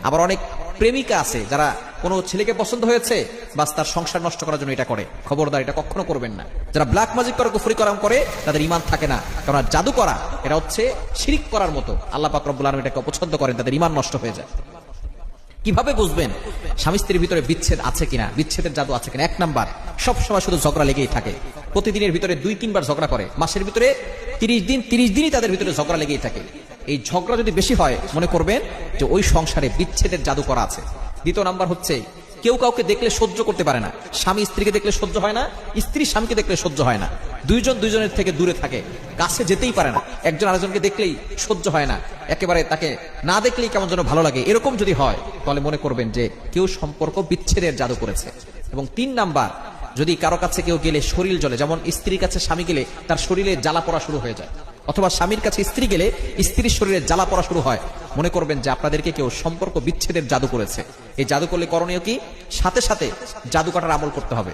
আবার অনেক প্রেমিকা আছে যারা কোনো ছেলেকে পছন্দ হয়েছে, বাস তার সংসার নষ্ট করার জন্য এটা করে। খবরদার, এটা কখনো করবেন না। যারা ব্ল্যাক ম্যাজিক করে, কুফরি কালাম করে, তাদের ঈমান থাকে না। কারণ জাদু করা এটা হচ্ছে শিরক করার মতো। আল্লাহ পাক রব্বুল আলামিন এটাকে অপছন্দ করেন, তাদের ঈমান নষ্ট হয়ে যায়। কিভাবে বুঝবেন স্বামী স্ত্রীর ভিতরে বিচ্ছেদ আছে কিনা, বিচ্ছেদের জাদু আছে কিনা? 1 নাম্বার, সব সময় শুধু ঝগড়া লেগেই থাকে। প্রতিদিনের ভিতরে 2-3 বার ঝগড়া করে, মাসের ভিতরে 30 দিনই তাদের ভিতরে ঝগড়া লেগেই থাকে। এই ঝগড়া যদি বেশি হয়, মনে করবেন যে ওই সংসারে বিচ্ছেদের জাদু করা আছে। 2 নাম্বার হচ্ছে কেউ কাউকে দেখলে সহ্য করতে পারে না। স্বামী স্ত্রীকে দেখলে সহ্য হয় না, স্ত্রী স্বামীকে দেখলে সহ্য হয় না। দুইজনের থেকে দূরে থাকে, কাছে যেতেই পারে না। একজন আরেকজনকে দেখলেই সহ্য হয় না, একেবারে তাকে না দেখলেই কেমন যেন ভালো লাগে। এরকম যদি হয়, তাহলে মনে করবেন যে কেউ সম্পর্ক বিচ্ছেদের জাদু করেছে। এবং 3 নাম্বার, যদি কারো কাছে কেউ গেলে শরীর জ্বলে, যেমন স্ত্রীর কাছে স্বামী গেলে তার শরীরে জ্বালা পড়া শুরু হয়ে যায়, অথবা স্বামীর কাছে স্ত্রী গেলে স্ত্রীর শরীরে জ্বালা পড়া শুরু হয়, মনে করবেন যে আপনাদেরকে কেউ সম্পর্ক বিচ্ছেদের জাদু করেছে। এই জাদু করলে করণীয় কি? সাথে সাথে জাদু কাটার আমল করতে হবে।